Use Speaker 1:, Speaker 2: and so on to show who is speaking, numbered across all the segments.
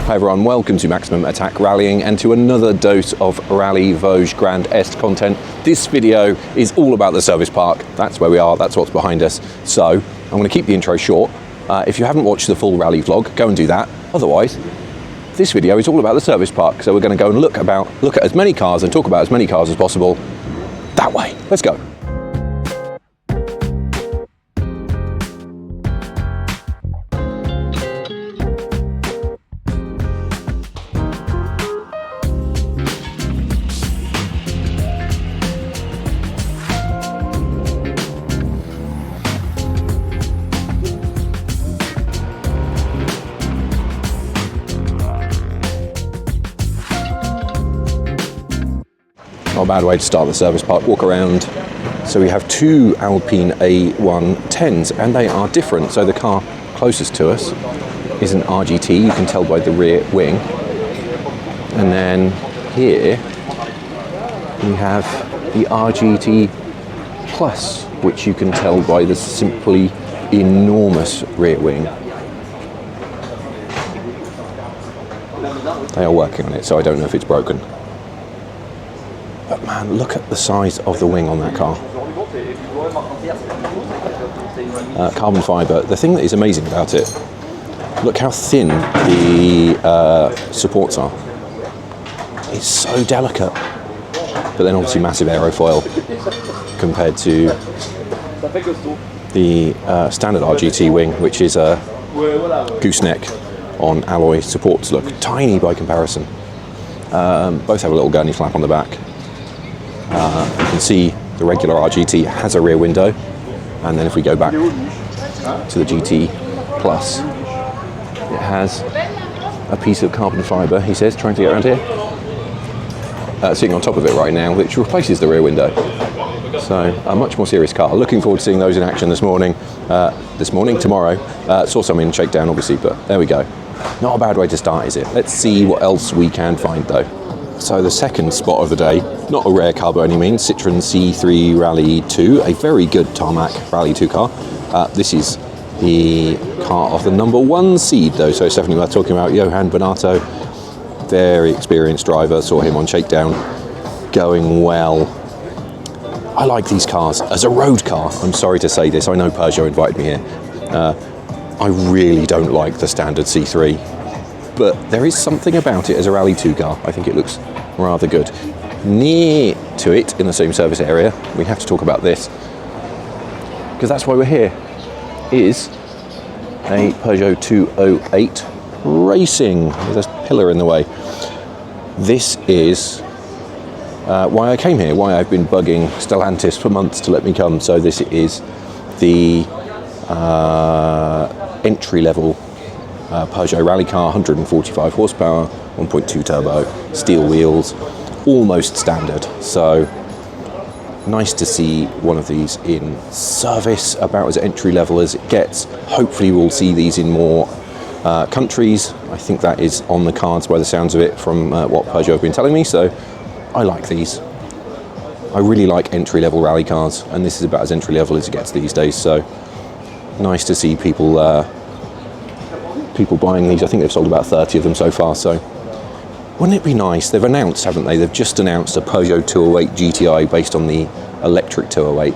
Speaker 1: Hi everyone, welcome to Maximum Attack Rallying and to another dose of Rallye Vosges Grand Est content. This video is all about the service park. That's where we are, that's what's behind us. So I'm going to keep the intro short. If you haven't watched the full rally vlog, go and do that. Otherwise, this video is all about the service park. So we're going to go and look at as many cars and talk about as many cars as possible that way. Let's go. Not a bad way to start the service park, walk around. So we have two Alpine A110s and they are different. So the car closest to us is an RGT, you can tell by the rear wing. And then here we have the RGT Plus, which you can tell by the simply enormous rear wing. They are working on it, so I don't know if it's broken. But man, look at the size of the wing on that car. Carbon fibre. The thing that is amazing about it, look how thin the supports are. It's so delicate. But then obviously massive aerofoil compared to the standard RGT wing, which is a gooseneck on alloy supports. Look tiny by comparison. Both have a little gurney flap on the back. You can see the regular RGT has a rear window, and then if we go back to the GT Plus, it has a piece of carbon fibre, he says, trying to get around here, sitting on top of it right now, which replaces the rear window. So a much more serious car. Looking forward to seeing those in action tomorrow. Saw some in shakedown obviously, but there we go. Not a bad way to start, is it? Let's see what else we can find though. So the second spot of the day, not a rare car by any means, Citroen C3 Rallye 2, a very good tarmac Rallye 2 car. This is the car of the #1 seed though, so Stephanie, we're talking about Johan Bonato, very experienced driver, saw him on shakedown, going well. I like these cars as a road car. I'm sorry to say this, I know Peugeot invited me here. I really don't like the standard C3. But there is something about it as a Rallye 2 car. I think it looks rather good. Near to it, in the same service area, we have to talk about this, because that's why we're here, is a Peugeot 208 Racing. There's a pillar in the way. This is why I came here, why I've been bugging Stellantis for months to let me come. So this is the entry-level Peugeot rally car, 145 horsepower, 1.2 turbo, steel wheels, almost standard. So nice to see one of these in service, about as entry level as it gets. Hopefully we'll see these in more countries. I think that is on the cards by the sounds of it from what Peugeot have been telling me. So I like these. I really like entry level rally cars, and this is about as entry level as it gets these days. So nice to see people buying these. I think they've sold about 30 of them so far, so wouldn't it be nice? They've announced, haven't they? They've just announced a Peugeot 208 GTI based on the electric 208.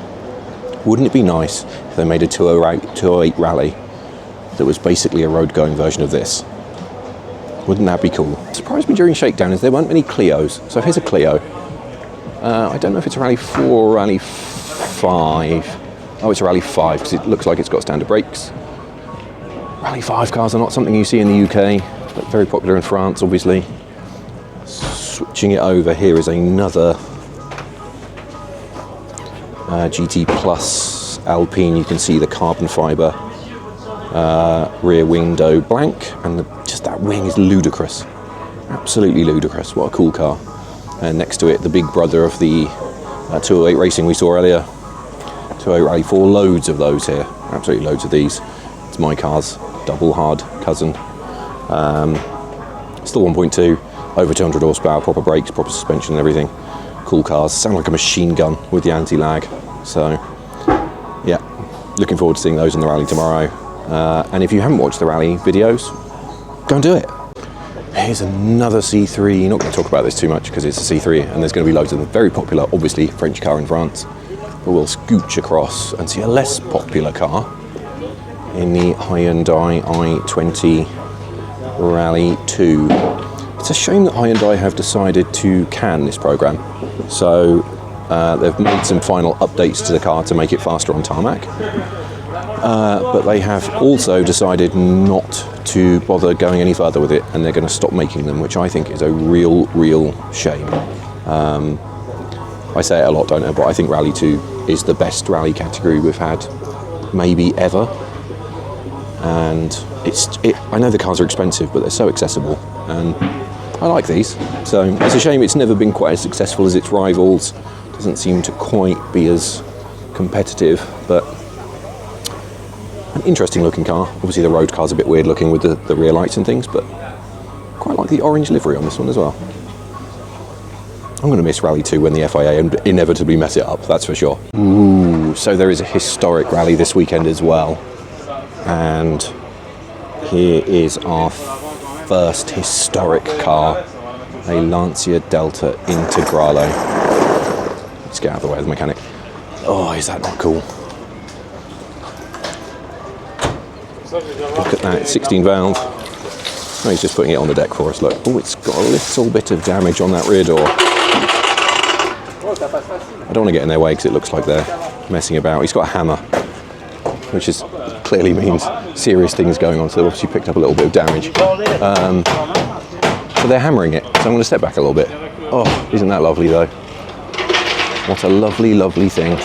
Speaker 1: Wouldn't it be nice if they made a 208 Rally that was basically a road-going version of this? Wouldn't that be cool? What surprised me during shakedown is there weren't many Clios. So here's a Clio. I don't know if it's a Rally 4 or Rally 5. Oh, it's a Rally 5 because it looks like it's got standard brakes. Rally 5 cars are not something you see in the UK, but very popular in France, obviously. Switching it over, here is another GT Plus Alpine. You can see the carbon fibre rear window blank, and just that wing is ludicrous. Absolutely ludicrous. What a cool car. And next to it, the big brother of the 208 Racing we saw earlier. 208 Rally 4, loads of those here. Absolutely loads of these. It's my car's double hard cousin. Still 1.2, over 200 horsepower, proper brakes, proper suspension and everything. Cool cars, sound like a machine gun with the anti-lag. So yeah, looking forward to seeing those in the rally tomorrow. And if you haven't watched the rally videos, go and do it. here's another C3. Not going to talk about this too much because it's a C3 and there's going to be loads of them. Very popular, obviously, French car in France. But we'll scooch across and see a less popular car in the Hyundai i20 Rallye 2. It's a shame that Hyundai have decided to can this program. So they've made some final updates to the car to make it faster on tarmac. But they have also decided not to bother going any further with it, and they're going to stop making them, which I think is a real shame. I say it a lot, don't I? But I think Rallye 2 is the best rally category we've had, maybe ever. And I know the cars are expensive, but they're so accessible, and I like these. So it's a shame it's never been quite as successful as its rivals. Doesn't seem to quite be as competitive, but an interesting looking car. Obviously the road car's a bit weird looking with the rear lights and things, but quite like the orange livery on this one as well. I'm going to miss Rallye 2 when the FIA inevitably mess it up, that's for sure. Ooh, so there is a historic rally this weekend as well. And here is our first historic car, a Lancia Delta Integrale. Let's get out of the way of the mechanic. Oh, is that not cool? Look at that, 16 valve. Oh, he's just putting it on the deck for us, look. Oh, it's got a little bit of damage on that rear door. I don't want to get in their way because it looks like they're messing about. He's got a hammer, which clearly means serious things going on, so they've obviously picked up a little bit of damage. So they're hammering it, so I'm going to step back a little bit. Oh, isn't that lovely though? What a lovely thing.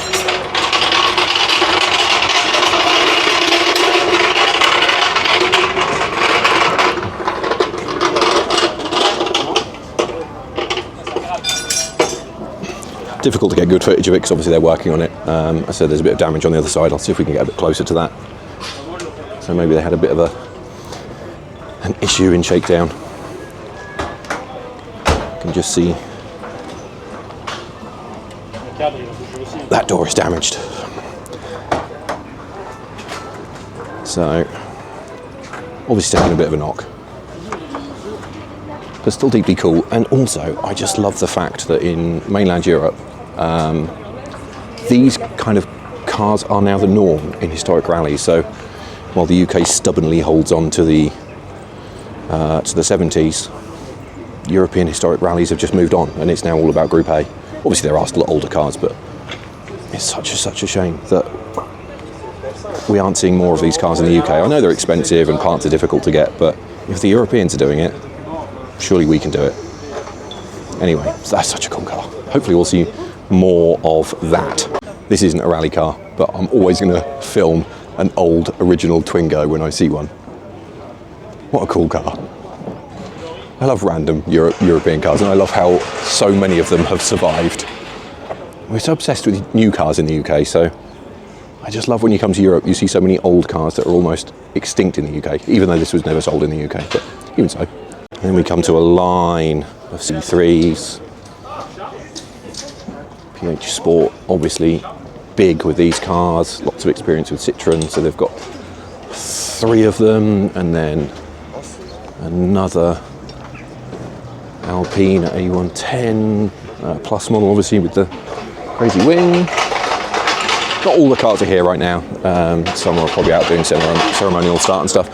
Speaker 1: Difficult to get good footage of it because obviously they're working on it. I said there's a bit of damage on the other side. I'll see if we can get a bit closer to that. So maybe they had a bit of an issue in shakedown. You can just see that door is damaged. So obviously taking a bit of a knock, but still deeply cool. And also I just love the fact that in mainland Europe these kind of cars are now the norm in historic rallies. So while the UK stubbornly holds on to the 70s, European historic rallies have just moved on and it's now all about Group A. Obviously there are still older cars, but it's such a shame that we aren't seeing more of these cars in the UK. I know they're expensive and parts are difficult to get, but if the Europeans are doing it, surely we can do it. Anyway, that's such a cool car. Hopefully we'll see more of that. This isn't a rally car, but I'm always going to film an old original Twingo when I see one. What a cool car. I love random European cars, and I love how so many of them have survived. We're so obsessed with new cars in the UK, so I just love when you come to Europe, you see so many old cars that are almost extinct in the UK, even though this was never sold in the UK, but even so. And then we come to a line of C3s. PH Sport, obviously big with these cars, lots of experience with Citroën, so they've got 3 of them, and then another Alpine A110 Plus model, obviously with the crazy wing. Not all the cars are here right now. Some are probably out doing ceremonial start and stuff.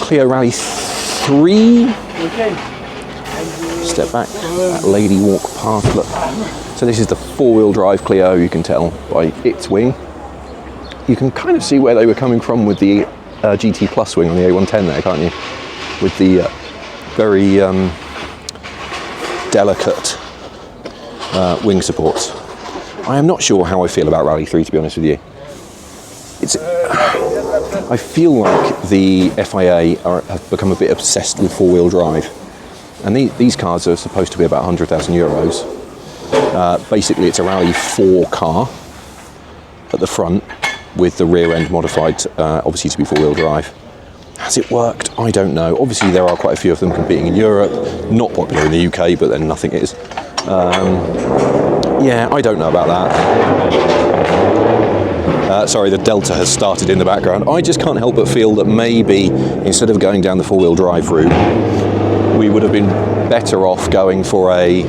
Speaker 1: Clio Rallye 3. Step back, that lady walk past, look. So this is the 4-wheel drive Clio, you can tell by its wing. You can kind of see where they were coming from with the GT Plus wing on the A110 there, can't you? With the very delicate wing supports. I am not sure how I feel about Rallye 3, to be honest with you. I feel like the FIA have become a bit obsessed with 4-wheel drive. And these cars are supposed to be about 100,000 euros. Basically, it's a Rallye 4 car at the front with the rear end modified, obviously to be 4-wheel drive. Has it worked? I don't know. Obviously, there are quite a few of them competing in Europe. Not popular in the UK, but then nothing is. Yeah, I don't know about that. Sorry, the Delta has started in the background. I just can't help but feel that maybe instead of going down the 4-wheel drive route, we would have been better off going for a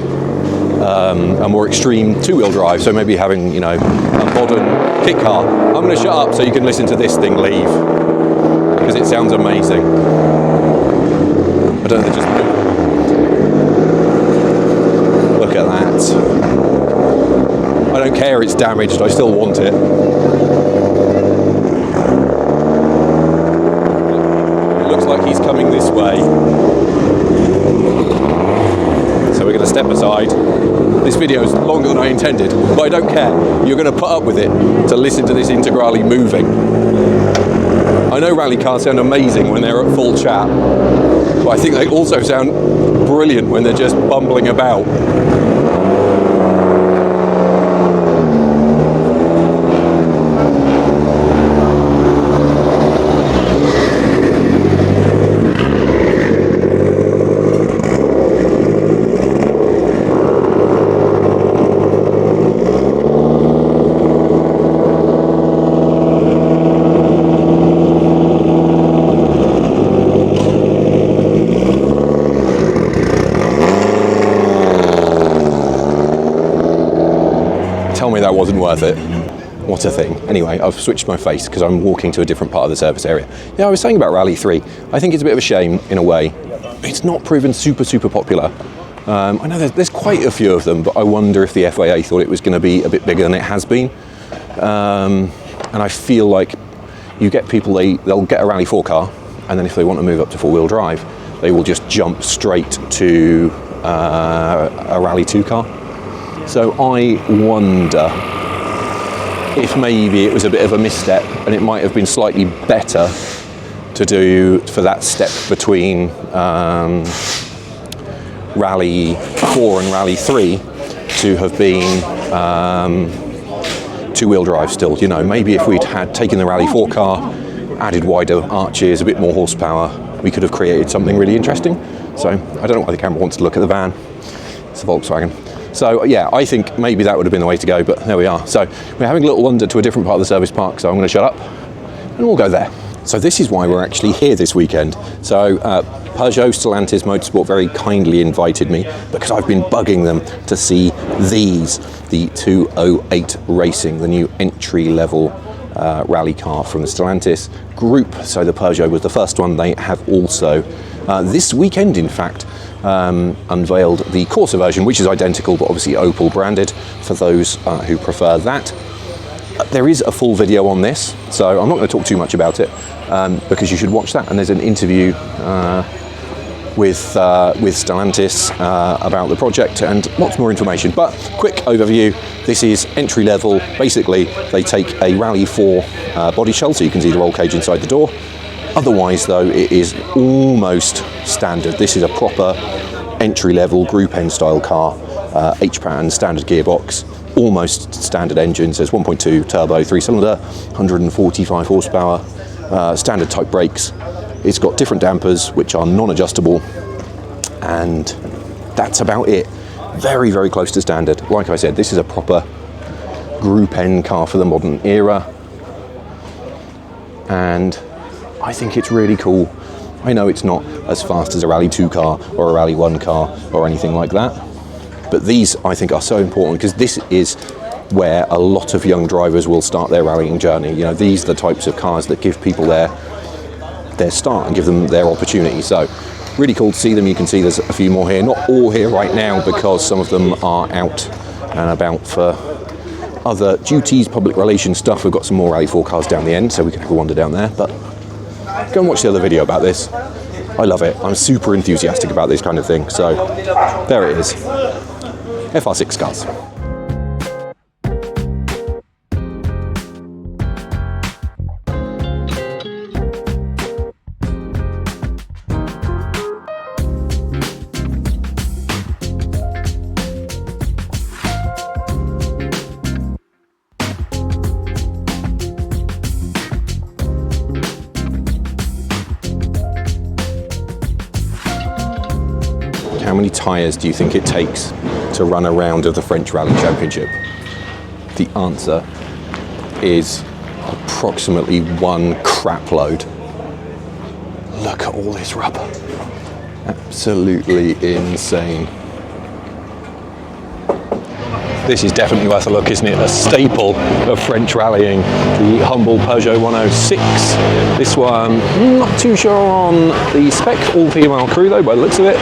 Speaker 1: more extreme two-wheel drive. So maybe having, you know, a modern kit car. I'm going to shut up so you can listen to this thing leave, because it sounds amazing. I don't know, just look at that. I don't care it's damaged, I still want it. It looks like he's coming this way. So we're going to step aside. This video is longer than I intended, but I don't care. You're going to put up with it to listen to this Integrale moving. I know rally cars sound amazing when they're at full chat, but I think they also sound brilliant when they're just bumbling about. Tell me that wasn't worth it. What a thing. Anyway, I've switched my face because I'm walking to a different part of the service area. Yeah, I was saying about Rallye 3, I think it's a bit of a shame in a way. It's not proven super popular. I know there's quite a few of them, but I wonder if the FIA thought it was going to be a bit bigger than it has been. And I feel like you get people, they'll get a Rallye 4 car, and then if they want to move up to four-wheel drive, they will just jump straight to a Rallye 2 car. So I wonder if maybe it was a bit of a misstep, and it might have been slightly better to do for that step between Rallye 4 and Rallye 3 to have been two-wheel drive still. You know, maybe if we'd had taken the Rallye 4 car, added wider arches, a bit more horsepower, we could have created something really interesting. So I don't know why the camera wants to look at the van. It's a Volkswagen. So yeah, I think maybe that would have been the way to go, but there we are. So we're having a little wander to a different part of the service park, so I'm going to shut up and we'll go there. So this is why we're actually here this weekend. So Peugeot Stellantis Motorsport very kindly invited me because I've been bugging them to see these, the 208 Racing, the new entry-level rally car from the Stellantis group. So the Peugeot was the first one. They have also, this weekend in fact, unveiled the Corsa version, which is identical but obviously Opel branded for those who prefer that. There is a full video on this, so I'm not going to talk too much about it because you should watch that, and there's an interview with Stellantis about the project and lots more information. But quick overview, this is entry level. Basically they take a Rallye 4 body shell, so you can see the roll cage inside the door. Otherwise though, it is almost standard. This is a proper entry-level Group N style car, H-pattern, standard gearbox, almost standard engines. There's 1.2 turbo, 3-cylinder, 145 horsepower, standard type brakes. It's got different dampers, which are non-adjustable, and that's about it. Very close to standard. Like I said, this is a proper Group N car for the modern era, and I think it's really cool. I know it's not as fast as a Rallye 2 car or a Rallye 1 car or anything like that, but these I think are so important because this is where a lot of young drivers will start their rallying journey. You know, these are the types of cars that give people their start and give them their opportunity. So really cool to see them. You can see there's a few more here, not all here right now because some of them are out and about for other duties, public relations stuff. We've got some more Rallye 4 cars down the end, so we can have a wander down there, but go and watch the other video about this. I love it. I'm super enthusiastic about this kind of thing. So there it is. FR6 cars. How many tyres do you think it takes to run a round of the French Rally Championship? The answer is approximately one crap load. Look at all this rubber. Absolutely insane. This is definitely worth a look, isn't it? A staple of French rallying, the humble Peugeot 106. This one, not too sure on the spec, all-female crew though, by the looks of it.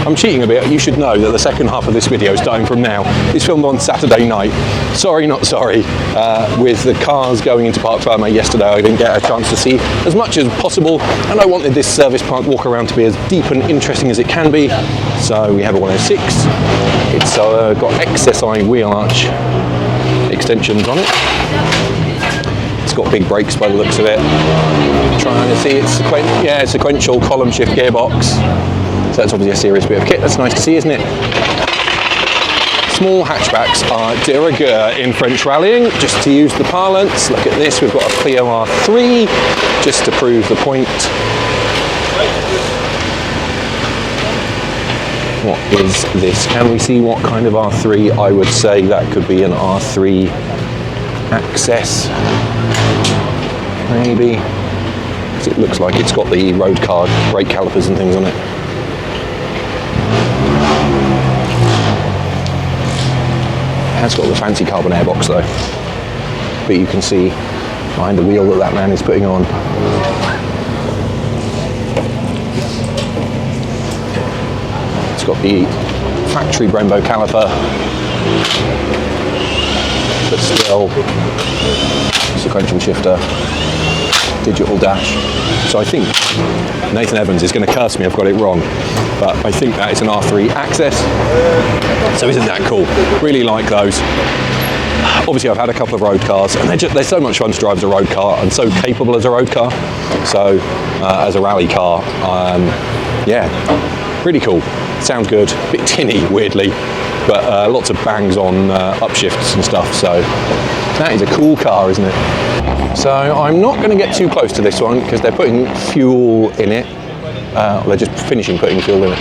Speaker 1: I'm cheating a bit. You should know that the second half of this video, starting from now, is filmed on Saturday night. Sorry, not sorry. With the cars going into Parc Fermé yesterday, I didn't get a chance to see as much as possible, and I wanted this service park walk around to be as deep and interesting as it can be. So we have a 106. It's got XSI wheel arch extensions on it. It's got big brakes by the looks of it. Trying to see it's sequential column shift gearbox. So that's obviously a serious bit of kit. That's nice to see, isn't it? Small hatchbacks are de rigueur in French rallying, just to use the parlance. Look at this, we've got a Clio R3, just to prove the point. What is this? Can we see what kind of R3? I would say that could be an R3 Access, maybe. Because it looks like it's got the road card brake calipers and things on it. It has got the fancy carbon airbox though, but you can see behind the wheel that man is putting on. It's got the factory Brembo caliper, but still sequential shifter, digital dash. So I think Nathan Evans is going to curse me, I've got it wrong, but I think that is an R3 Access. So isn't that cool? Really like those. Obviously I've had a couple of road cars, and they're so much fun to drive as a road car, and so capable as a road car. So as a rally car, yeah, really cool. Sounds good, a bit tinny weirdly, but lots of bangs on upshifts and stuff, so that is a cool car, isn't it? So I'm not going to get too close to this one because they're putting fuel in it. They're just finishing putting fuel in it.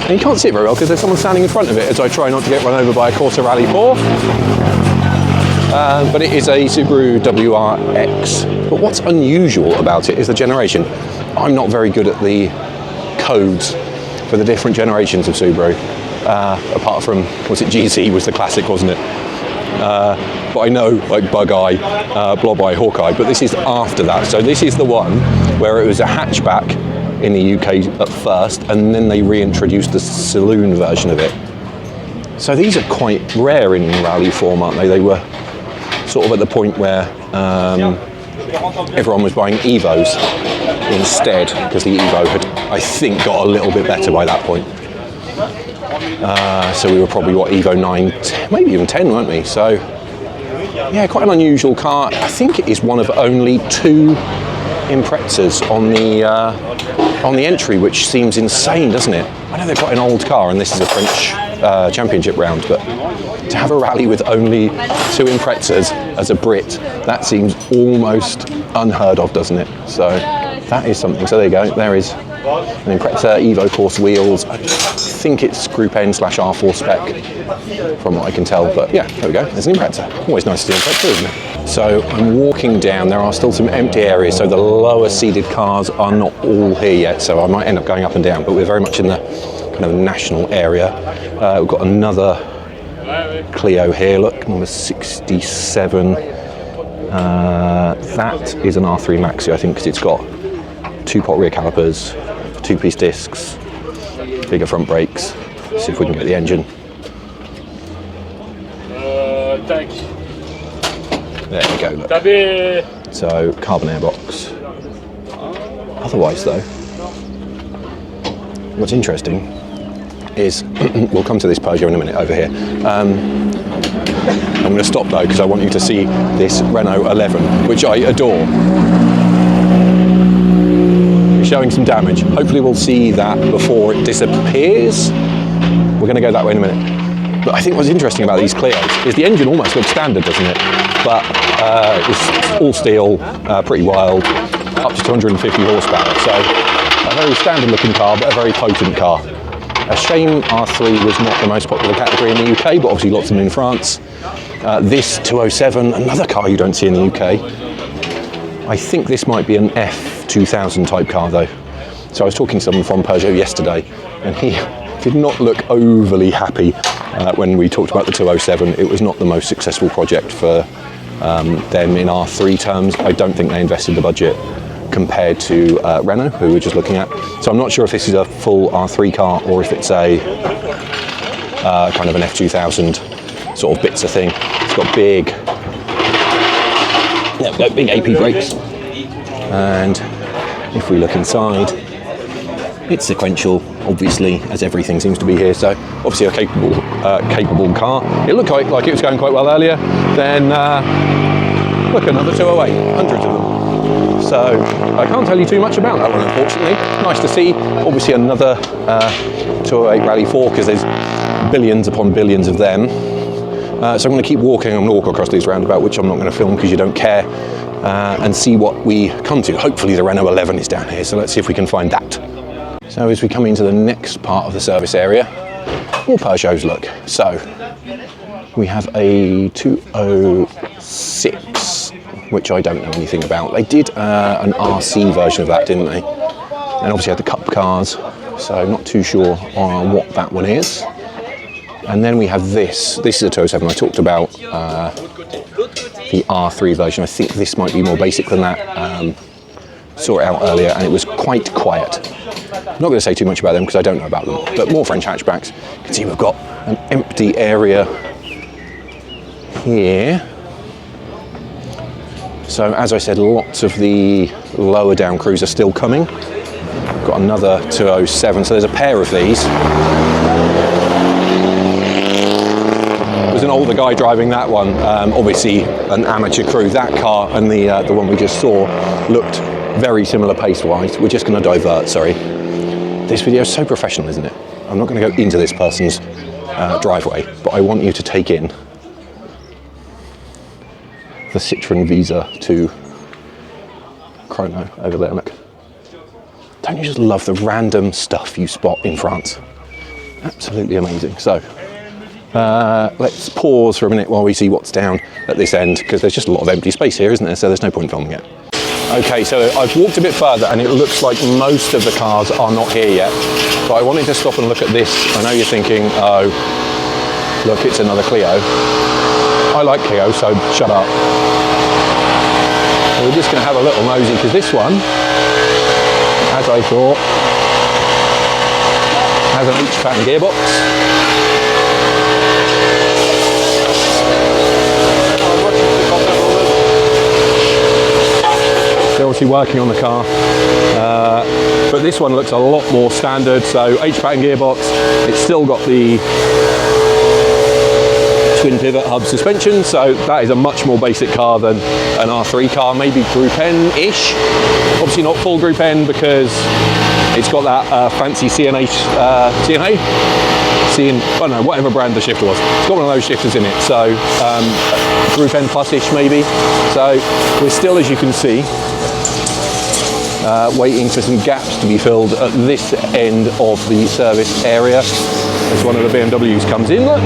Speaker 1: And you can't see it very well because there's someone standing in front of it as I try not to get run over by a Corsa Rallye 4. But it is a Subaru WRX. But what's unusual about it is the generation. I'm not very good at the codes for the different generations of Subaru. Apart from, was it GZ was the classic, wasn't it? But I know like Bug Eye, Blob Eye, Hawkeye, but this is after that. So this is the one where it was a hatchback in the UK at first, and then they reintroduced the saloon version of it. So these are quite rare in rally form, aren't they? They were sort of at the point where everyone was buying Evos instead, because the Evo had, I think, got a little bit better by that point. So we were probably, what, Evo 9, 10, maybe even 10, weren't we? So, yeah, quite an unusual car. I think it is one of only 2 Imprezas on the entry, which seems insane, doesn't it? I know they're quite an old car, and this is a French championship round, but to have a rally with only 2 Imprezas as a Brit, that seems almost unheard of, doesn't it? So that is something. So there you go. There is an Impreza Evo Force wheels. I think it's Group N/R4 spec, from what I can tell. But yeah, there we go. There's an Impreza. Always nice to see Impreza, isn't it? So I'm walking down. There are still some empty areas, so the lower seated cars are not all here yet. So I might end up going up and down, but we're very much in the kind of national area. We've got another Clio here. Look, number 67. That is an R3 Maxi, I think, because it's got 2-pot rear calipers, 2-piece discs, bigger front brakes. Let's see if we can get the engine. There we go, look. So, carbon airbox. Otherwise though, what's interesting is, we'll come to this Peugeot in a minute over here. I'm going to stop though, because I want you to see this Renault 11, which I adore. Showing some damage. Hopefully we'll see that before it disappears. We're going to go that way in a minute. But I think what's interesting about these Clios is the engine almost looks standard, doesn't it? But it's all steel, pretty wild, up to 250 horsepower. So a very standard looking car, but a very potent car. A shame R3 was not the most popular category in the UK, but obviously lots of them in France. This 207, another car you don't see in the UK. I think this might be an F2000 type car though. So I was talking to someone from Peugeot yesterday, and he did not look overly happy when we talked about the 207. It was not the most successful project for them in R3 terms. I don't think they invested the budget compared to Renault, who we're just looking at. So I'm not sure if this is a full R3 car or if it's a kind of an F2000 sort of bitzer thing. It's got big, there we go, big AP brakes. And if we look inside, it's sequential, obviously, as everything seems to be here. So obviously a capable car. It looked like it was going quite well earlier. Then look, another 208, hundreds of them. So I can't tell you too much about that one, unfortunately. Nice to see. Obviously another 208 Rallye 4, because there's billions upon billions of them. So I'm going to keep walking. I'm going to walk across these roundabout, which I'm not going to film because you don't care, and see what we come to. Hopefully the Renault 11 is down here, so let's see if we can find that. So as we come into the next part of the service area, more Peugeots look. So we have a 206, which I don't know anything about. They did an RC version of that, didn't they? And obviously had the Cup cars, so not too sure on what that one is. And then we have this. This is a 207. I talked about the R3 version. I think this might be more basic than that. Saw it out earlier and it was quite quiet. I'm not going to say too much about them because I don't know about them, but more French hatchbacks. You can see we've got an empty area here. So as I said, lots of the lower down crews are still coming. We've got another 207, so there's a pair of these. There was an older guy driving that one, obviously an amateur crew. That car and the one we just saw looked very similar pace-wise. We're just going to divert, sorry. This video is so professional, isn't it? I'm not going to go into this person's driveway, but I want you to take in the Citroën Visa 2 Chrono over there, look. Don't you just love the random stuff you spot in France? Absolutely amazing. So, let's pause for a minute while we see what's down at this end, because there's just a lot of empty space here, isn't there? So there's no point filming it. Okay, so I've walked a bit further and it looks like most of the cars are not here yet. But I wanted to stop and look at this. I know you're thinking, oh, look, it's another Clio. I like Clio, so shut up. We're just going to have a little nosy, because this one, as I thought, has an H-pattern gearbox. They're obviously working on the car, but this one looks a lot more standard. So H-pattern gearbox, it's still got the twin pivot hub suspension, so that is a much more basic car than an R3 car, maybe Group N-ish. Obviously not full Group N because it's got that fancy CNA, I don't know, whatever brand the shifter was. It's got one of those shifters in it, so Group N plus-ish maybe. So we're still, as you can see, waiting for some gaps to be filled at this end of the service area as one of the BMWs comes in, look.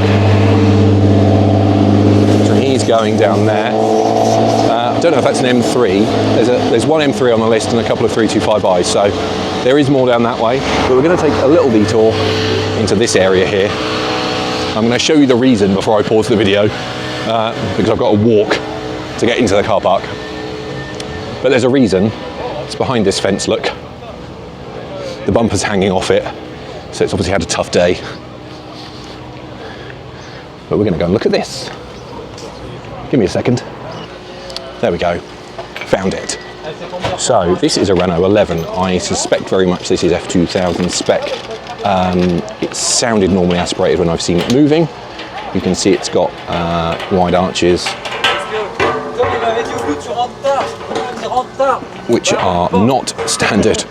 Speaker 1: So he's going down there. I don't know if that's an M3. There's one M3 on the list and a couple of 325i's, so there is more down that way. But we're going to take a little detour into this area here. I'm going to show you the reason before I pause the video, because I've got to walk to get into the car park. But there's a reason. It's behind this fence, look. The bumper's hanging off it, so it's obviously had a tough day. But we're going to go and look at this. Give me a second. There we go. Found it. So this is a Renault 11. I suspect very much this is F2000 spec. It sounded normally aspirated when I've seen it moving. You can see it's got wide arches, which are not standard.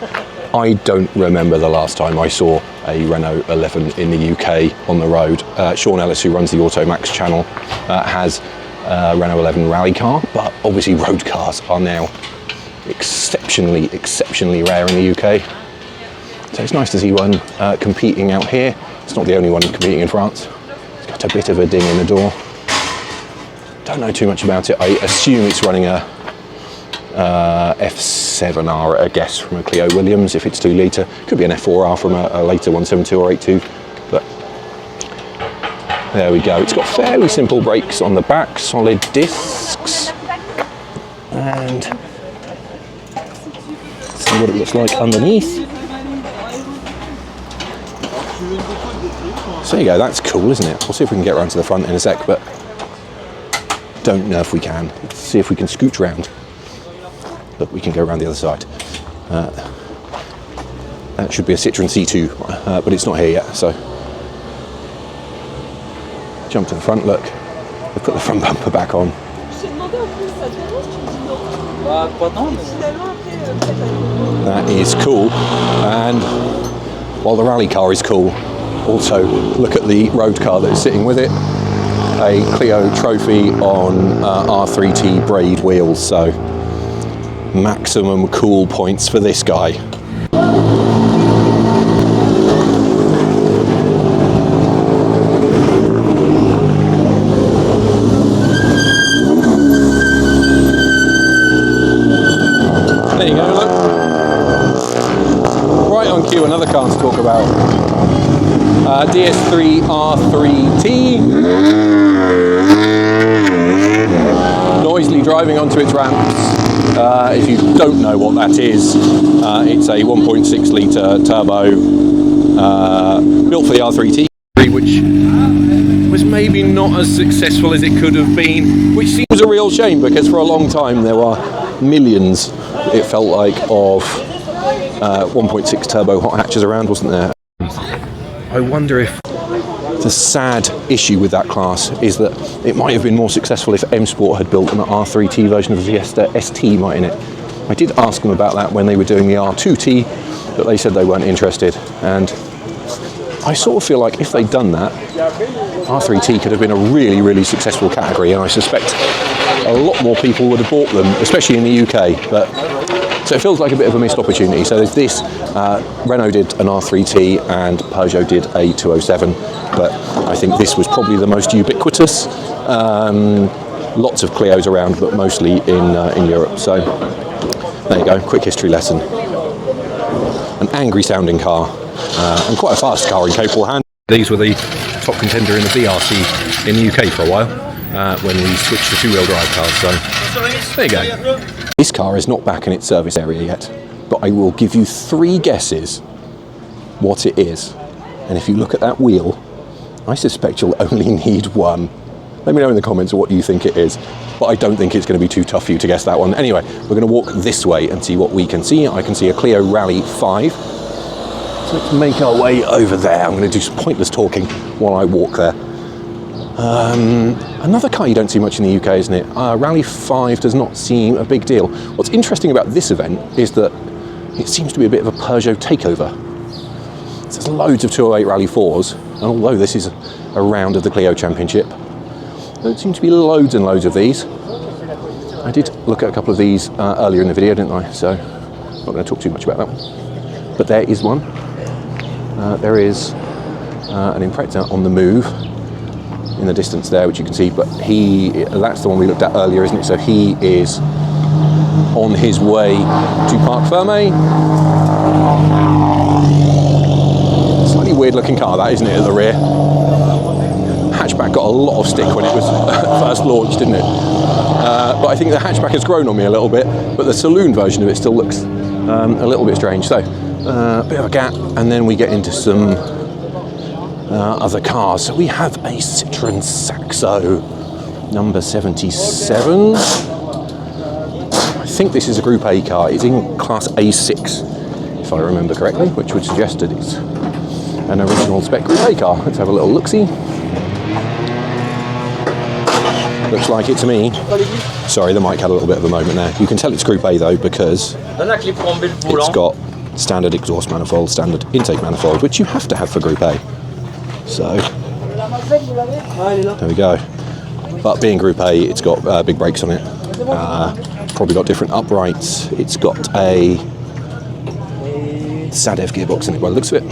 Speaker 1: I don't remember the last time I saw a Renault 11 in the UK on the road. Sean Ellis, who runs the Automax channel, has a Renault 11 rally car, but obviously road cars are now exceptionally rare in the UK. So it's nice to see one competing out here. It's not the only one competing in France. It's got a bit of a ding in the door. Don't know too much about it. I assume it's running a F7R, I guess, from a Clio Williams if it's 2 litre. Could be an F4R from a later 172 or 82, but there we go. It's got fairly simple brakes on the back, solid discs, and see what it looks like underneath. So there you go, that's cool, isn't it? We'll see if we can get around to the front in a sec, but don't know if we can. Let's see if we can scooch round. Look, we can go around the other side. That should be a Citroen C2, but it's not here yet, so. Jump to the front, look. They've put the front bumper back on. That is cool. And while the rally car is cool, also look at the road car that is sitting with it. A Clio Trophy on R3T braid wheels, so maximum cool points for this guy. There you go, look. Right on cue, another car to talk about. DS3 R3T. Noisily driving onto its ramps. If you don't know what that is, it's a 1.6 litre turbo built for the R3T, which was maybe not as successful as it could have been, which seems a real shame because for a long time there were millions, it felt like, of 1.6 turbo hot hatches around, wasn't there? I wonder if the sad issue with that class is that it might have been more successful if M Sport had built an R3T version of the Fiesta ST, mightn't it? I did ask them about that when they were doing the R2T, but they said they weren't interested. And I sort of feel like if they'd done that, R3T could have been a really, really successful category, and I suspect a lot more people would have bought them, especially in the UK. But so it feels like a bit of a missed opportunity. So there's this, Renault did an R3T and Peugeot did a 207, but I think this was probably the most ubiquitous. Lots of Clios around, but mostly in Europe. So there you go, quick history lesson. An angry sounding car, and quite a fast car in capable hand. These were the top contender in the BRC in the UK for a while, when we switched to two-wheel drive cars, so there you go. This car is not back in its service area yet, but I will give you 3 guesses what it is. And if you look at that wheel, I suspect you'll only need 1. Let me know in the comments what you think it is, but I don't think it's going to be too tough for you to guess that one. Anyway, we're going to walk this way and see what we can see. I can see a Clio Rallye 5. So let's make our way over there. I'm going to do some pointless talking while I walk there. Another car you don't see much in the UK, isn't it? Rallye 5 does not seem a big deal. What's interesting about this event is that it seems to be a bit of a Peugeot takeover. So there's loads of 208 Rallye 4s, and although this is a round of the Clio Championship, there seem to be loads and loads of these. I did look at a couple of these earlier in the video, didn't I? So I'm not going to talk too much about that one. But there is one. There is an Impreza on the move in the distance there, which you can see, but that's the one we looked at earlier, isn't it? So he is on his way to Parc Fermé. Slightly weird looking car that, isn't it, at the rear? Hatchback got a lot of stick when it was first launched, didn't it? But I think the hatchback has grown on me a little bit, but the saloon version of it still looks a little bit strange. So a bit of a gap, and then we get into some other cars. So we have a Citroen Saxo number 77. I think this is a Group A car. It's in class A6, if I remember correctly, which would suggest that it's an original spec Group A car. Let's have a little look-see. Looks like it to me. Sorry, the mic had a little bit of a moment there. You can tell it's Group A though, because it's got standard exhaust manifold, standard intake manifold, which you have to have for Group A. So, there we go. But being Group A, it's got big brakes on it. Probably got different uprights. It's got a SADEV gearbox in it by the looks of it.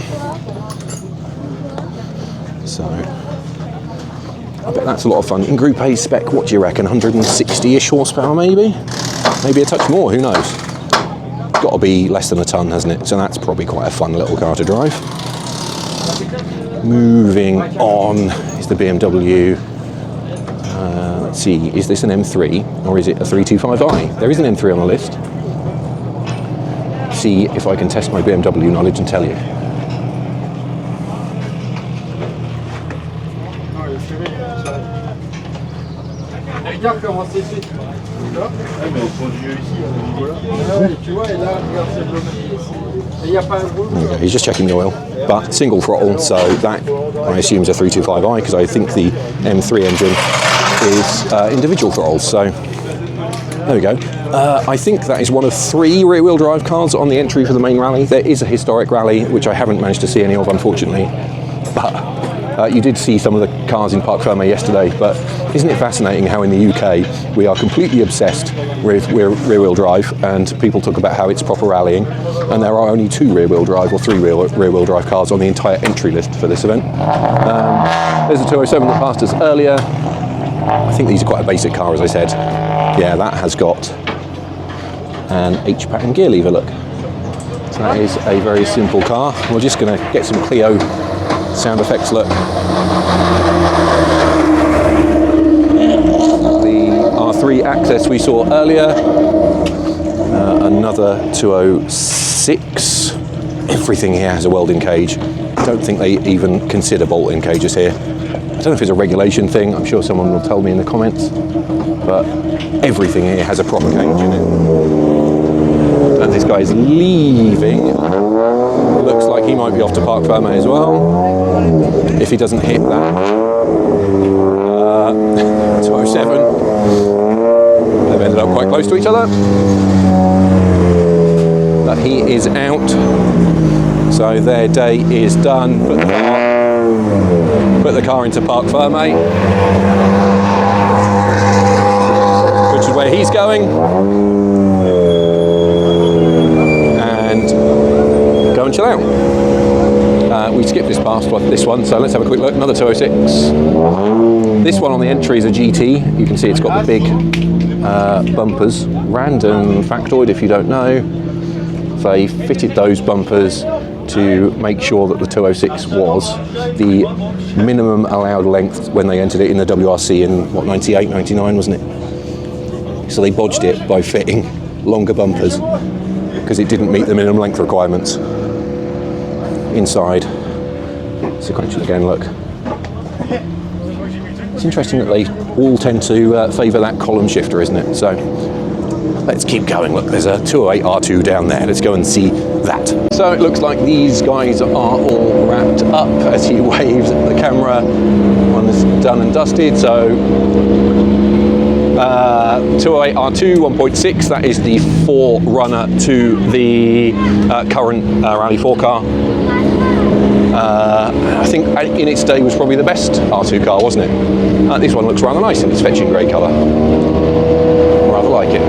Speaker 1: So, I bet that's a lot of fun. In Group A spec, what do you reckon? 160-ish horsepower maybe? Maybe a touch more, who knows? Got to be less than a ton, hasn't it? So that's probably quite a fun little car to drive. Moving on is the BMW. Let's see, is this an M3 or is it a 325i? There is an M3 on the list. See if I can test my BMW knowledge and tell you.
Speaker 2: Regarde comment c'est fait. Mais ils sont vieux ici, voilà. Tu vois, et là, regarde, c'est bloqué ici. Et il n'y a pas un rouleau.
Speaker 1: He's just checking the oil, but single throttle, so that I assume is a 325i because I think the M3 engine is individual throttles. So there we go. I think that is one of 3 rear-wheel drive cars on the entry for the main rally. There is a historic rally, which I haven't managed to see any of, unfortunately. But you did see some of the cars in Parc Fermé yesterday, but isn't it fascinating how in the UK we are completely obsessed with rear-wheel drive, and people talk about how it's proper rallying, and there are only 2 rear-wheel drive or 3 rear-wheel drive cars on the entire entry list for this event. There's a 207 that passed us earlier. I think these are quite a basic car, as I said. Yeah, that has got an H-pattern gear lever, look. So that is a very simple car. We're just going to get some Clio sound effects, look. The R3 Access we saw earlier. Another 206. Everything here has a welding cage. I don't think they even consider bolt-in cages here. I don't know if it's a regulation thing, I'm sure someone will tell me in the comments, but everything here has a proper cage in it. And this guy is leaving. Looks like he might be off to Parc Fermé as well, if he doesn't hit that. 207. They've ended up quite close to each other. But he is out. So their day is done. Put the car into Parc Fermé, which is where he's going. And go and chill out. We skipped this one, so let's have a quick look. Another 206. This one on the entry is a GT. You can see it's got the big bumpers. Random factoid if you don't know. They fitted those bumpers to make sure that the 206 was the minimum allowed length when they entered it in the WRC in, what, 98, 99, wasn't it? So they bodged it by fitting longer bumpers because it didn't meet the minimum length requirements. Inside, sequential again, look. It's interesting that they all tend to favour that column shifter, isn't it? So let's keep going. Look, there's a 208 R2 down there. Let's go and see that. So it looks like these guys are all wrapped up as he waves at the camera. One is done and dusted. So 208 R2 1.6, that is the forerunner to the current Rally 4 car. I think in its day was probably the best R2 car, wasn't it? This one looks rather nice in its fetching grey colour. Rather like it.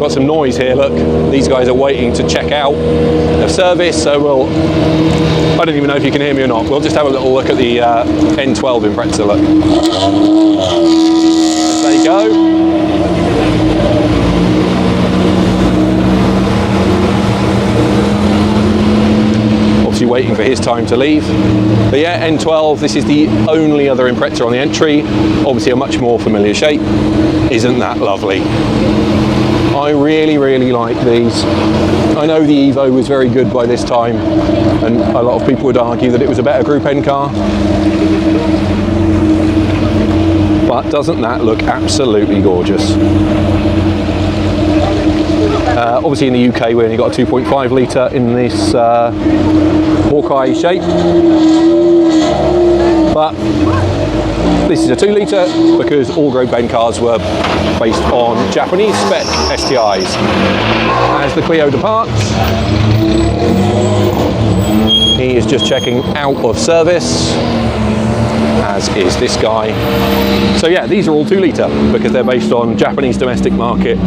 Speaker 1: Got some noise here, look. These guys are waiting to check out the service, so I don't even know if you can hear me or not. We'll just have a little look at the N12 Impreza, look. There you go. Obviously waiting for his time to leave. But yeah, N12, this is the only other Impreza on the entry. Obviously a much more familiar shape. Isn't that lovely? I really, really like these. I know the Evo was very good by this time, and a lot of people would argue that it was a better Group N car. But doesn't that look absolutely gorgeous? Obviously in the UK we only got a 2.5 litre in this Hawkeye shape, but this is a 2 litre because all Group N cars were based on Japanese spec STIs. As the Clio departs, he is just checking out of service, as is this guy. So yeah, these are all 2 litre because they're based on Japanese domestic market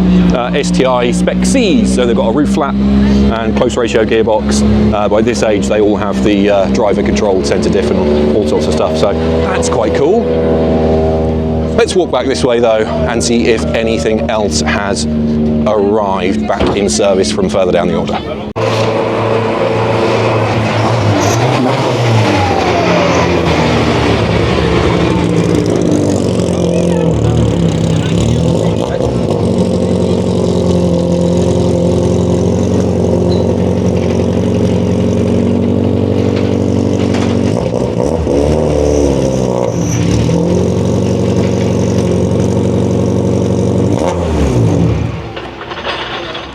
Speaker 1: STI spec Cs. So they've got a roof flap and close ratio gearbox. By this age they all have the driver controlled centre diff and all sorts of stuff, so that's quite cool. Let's walk back this way though and see if anything else has arrived back in service from further down the order.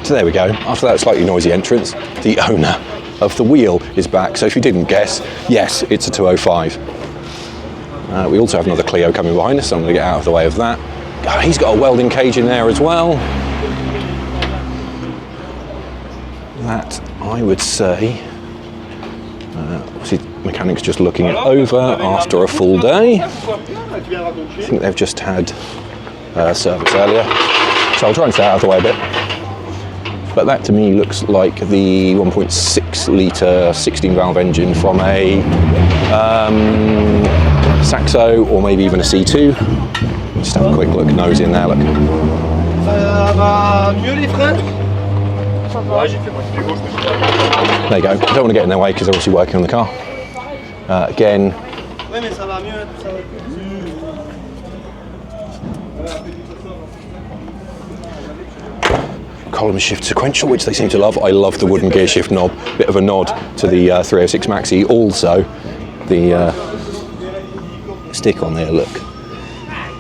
Speaker 1: So there we go. After that slightly noisy entrance, the owner of the wheel is back. So if you didn't guess, yes, it's a 205. We also have another Clio coming behind us, so I'm going to get out of the way of that. He's got a welding cage in there as well. That, I would say, obviously mechanics just looking it over after a full day. I think they've just had service earlier, so I'll try and stay out of the way a bit. But that to me looks like the 1.6 litre 16 valve engine from a Saxo or maybe even a C2. Just have a quick look, nose in there, look. There you go, I don't want to get in their way because they're obviously working on the car. Again, column shift sequential, which they seem to love. I love the wooden gear shift knob. Bit of a nod to the 306 Maxi. Also, the stick on there, look.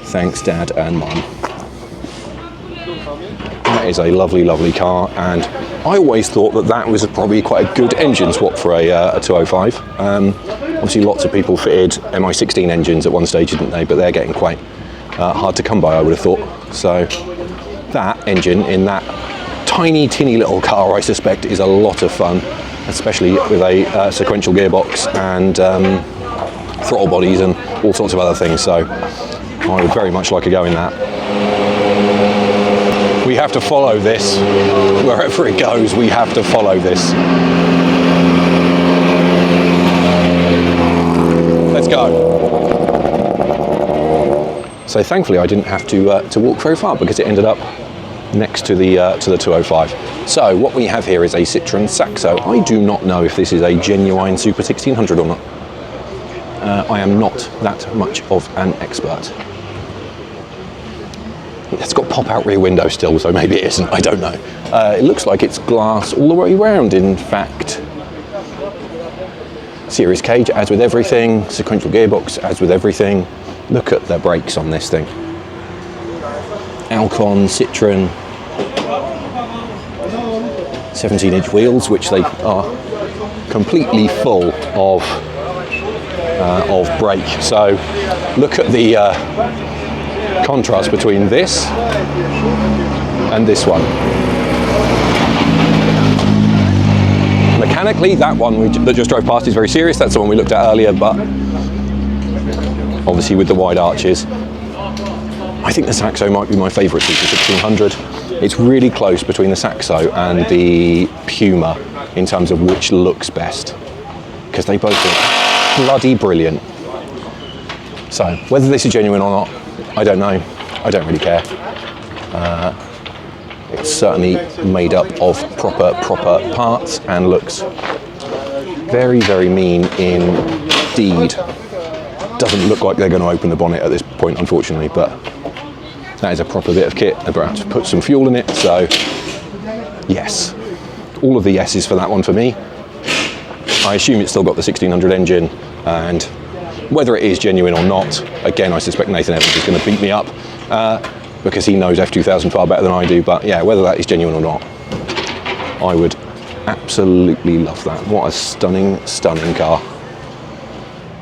Speaker 1: Thanks, Dad and Mum. That is a lovely, lovely car, and I always thought that that was probably quite a good engine swap for a 205. Obviously, lots of people fitted MI16 engines at one stage, didn't they? But they're getting quite hard to come by, I would have thought. So that engine in that tiny, tinny little car, I suspect, is a lot of fun, especially with a sequential gearbox and throttle bodies and all sorts of other things. So I would very much like a go in that. We have to follow this. Wherever it goes, we have to follow this. Let's go. So thankfully I didn't have to walk very far because it ended up next to the 205. So what we have here is a Citroen Saxo. I do not know if this is a genuine Super 1600 or not. I am not that much of an expert. It's got pop-out rear window still, so maybe it isn't, I don't know. It looks like it's glass all the way around, in fact. Series cage, as with everything. Sequential gearbox, as with everything. Look at the brakes on this thing. Alcon, Citroen, 17-inch wheels, which they are completely full of brake. So look at the contrast between this and this one. Mechanically, that one that just drove past is very serious. That's the one we looked at earlier, but obviously with the wide arches. I think the Saxo might be my favourite Super 1600. It's really close between the Saxo and the Puma in terms of which looks best, because they both look bloody brilliant. So whether this is genuine or not, I don't know. I don't really care. It's certainly made up of proper parts and looks very, very mean indeed. Doesn't look like they're going to open the bonnet at this point, unfortunately, but that is a proper bit of kit. They're about to put some fuel in it, so yes. All of the yeses for that one for me. I assume it's still got the 1600 engine, and whether it is genuine or not, again, I suspect Nathan Evans is going to beat me up because he knows F2000 far better than I do, but yeah, whether that is genuine or not, I would absolutely love that. What a stunning, stunning car.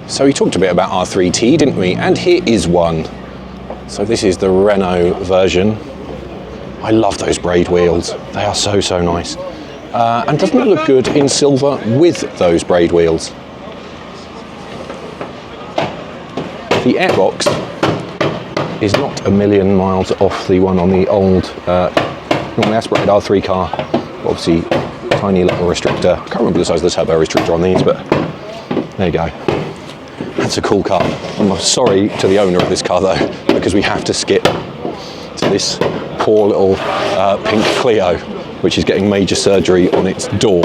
Speaker 1: So we talked a bit about R3T, didn't we? And here is one. So this is the Renault version. I love those braid wheels. They are so, so nice. And doesn't it look good in silver with those braid wheels? The airbox is not a million miles off the one on the old, normally aspirated R3 car. Obviously, tiny little restrictor. I can't remember the size of the turbo restrictor on these, but there you go. That's a cool car. I'm sorry to the owner of this car though, because we have to skip to this poor little pink Clio, which is getting major surgery on its door.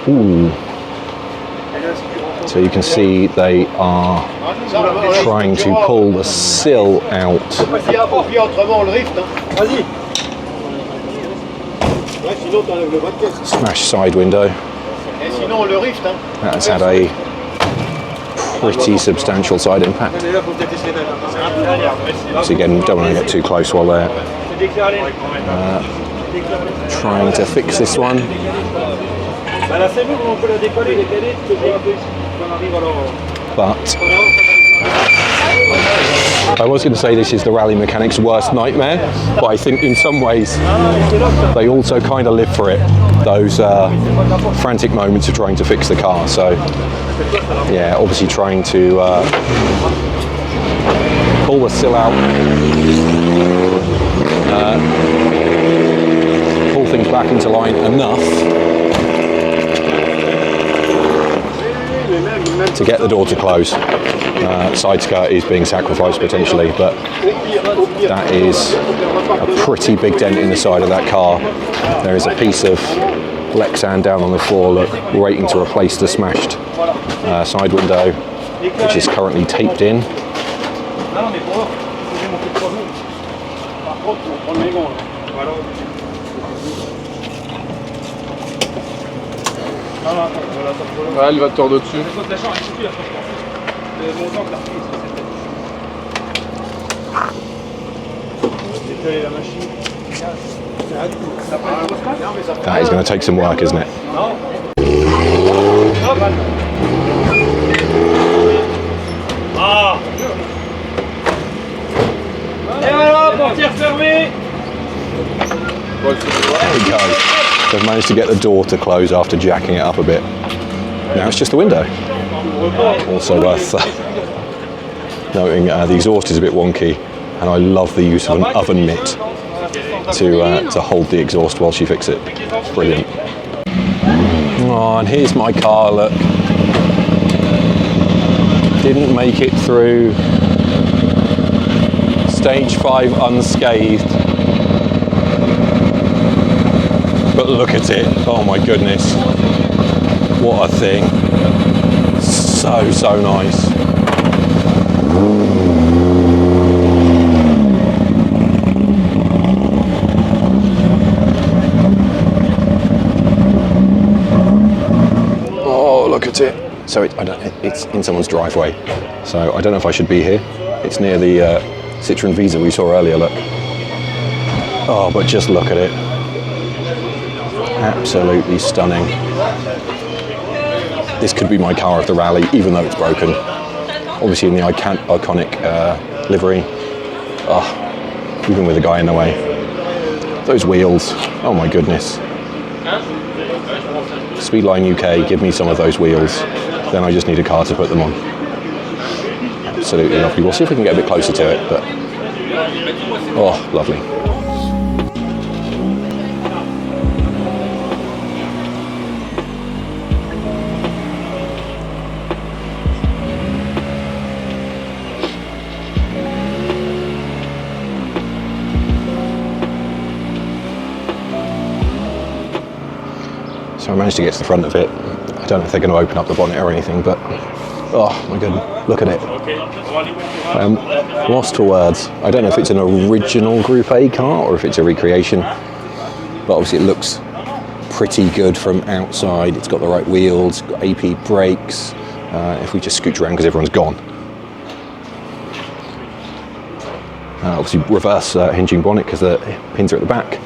Speaker 1: Ooh. So you can see they are trying to pull the sill out. Smashed side window. That's had a pretty substantial side impact. So again, don't want to get too close while they're trying to fix this one. But I was going to say this is the rally mechanic's worst nightmare, but I think in some ways they also kind of live for it, those frantic moments of trying to fix the car. So yeah, obviously trying to pull the sill out, pull things back into line enough to get the door to close. Side skirt is being sacrificed potentially, but that is a pretty big dent in the side of that car. There is a piece of Lexan down on the floor, look, waiting to replace the smashed side window, which is currently taped in.
Speaker 2: Ouais, elle va te tordre dessus.
Speaker 1: That is going to take some work, isn't it? There we go. They've managed to get the door to close after jacking it up a bit. Now it's just the window. Also worth noting the exhaust is a bit wonky, and I love the use of an oven mitt to hold the exhaust while she fixes it. It's brilliant. Oh, and here's my car, look. Didn't make it through stage 5 unscathed. But look at it, oh my goodness. What a thing. So nice. Oh, look at it. So it's in someone's driveway. So I don't know if I should be here. It's near the Citroen Visa we saw earlier, look. Oh, but just look at it. Absolutely stunning. This could be my car of the rally, even though it's broken. Obviously in the iconic livery. Oh, even with a guy in the way. Those wheels, oh my goodness. Speedline UK, give me some of those wheels. Then I just need a car to put them on. Absolutely lovely. We'll see if we can get a bit closer to it, but oh, lovely. So I managed to get to the front of it. I don't know if they're going to open up the bonnet or anything, but oh my goodness, look at it. Lost for words. I don't know if it's an original Group A car or if it's a recreation, but obviously it looks pretty good from outside. It's got the right wheels, got AP brakes. If we just scooch around because everyone's gone. Obviously reverse hinging bonnet because the pins are at the back.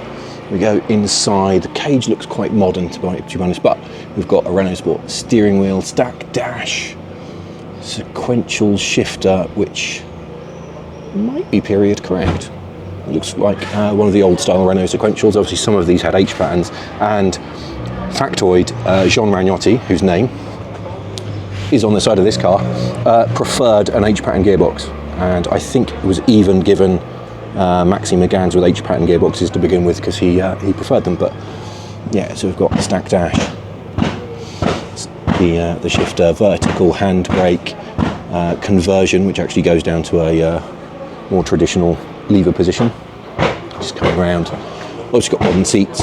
Speaker 1: We go inside. The cage looks quite modern to be honest, but we've got a Renault Sport steering wheel, stack dash, sequential shifter, which might be period correct. It looks like one of the old style Renault sequentials. Obviously some of these had H patterns, and factoid, Jean Ragnotti, whose name is on the side of this car, preferred an H pattern gearbox, and I think it was even given Maxi Megans with H pattern gearboxes to begin with because he preferred them. But Yeah, so we've got the stack dash, the shifter, vertical handbrake conversion, which actually goes down to a more traditional lever position. Just coming around. Also got modern seats.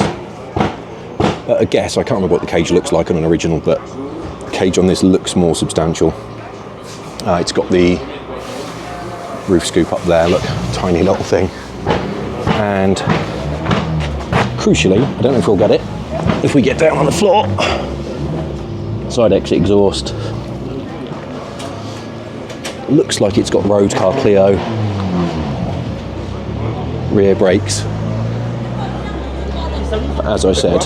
Speaker 1: I guess I can't remember what the cage looks like on an original, but the cage on this looks more substantial. It's got the roof scoop up there, look, tiny little thing. And crucially, I don't know if we'll get it, if we get down on the floor, side exit exhaust. Looks like it's got road car Clio, rear brakes. But as I said,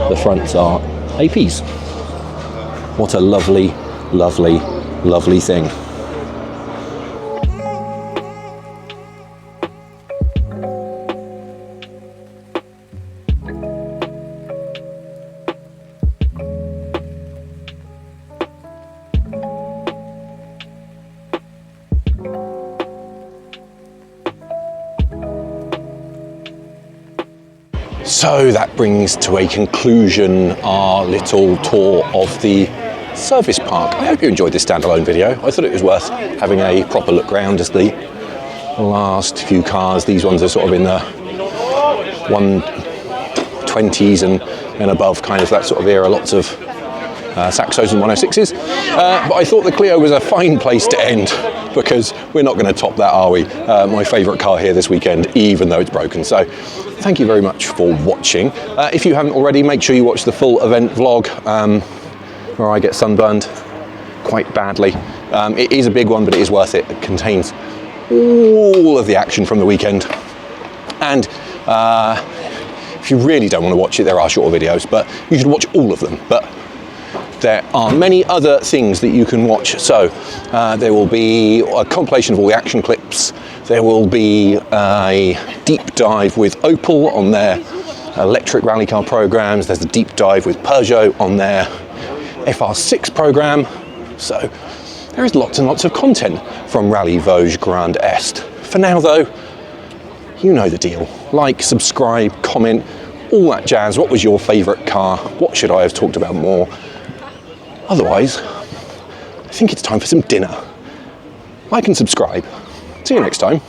Speaker 1: the fronts are APs. What a lovely, lovely, lovely thing. So that brings to a conclusion our little tour of the service park. I hope you enjoyed this standalone video. I thought it was worth having a proper look round as the last few cars, these ones are sort of in the 120s and above, kind of that sort of era, lots of Saxos and 106s. But I thought the Clio was a fine place to end because we're not going to top that, are we? My favourite car here this weekend, even though it's broken. So thank you very much for watching. If you haven't already, make sure you watch the full event vlog where I get sunburned quite badly. It is a big one, but it is worth it. It contains all of the action from the weekend. And if you really don't want to watch it, there are shorter videos, but you should watch all of them. But there are many other things that you can watch. So there will be a compilation of all the action clips. There will be a deep dive with Opel on their electric rally car programs. There's a deep dive with Peugeot on their FR6 program. So there is lots and lots of content from Rallye Vosges Grand Est. For now though, you know the deal. Like, subscribe, comment, all that jazz. What was your favourite car? What should I have talked about more? Otherwise, I think it's time for some dinner. Like and subscribe. See you next time.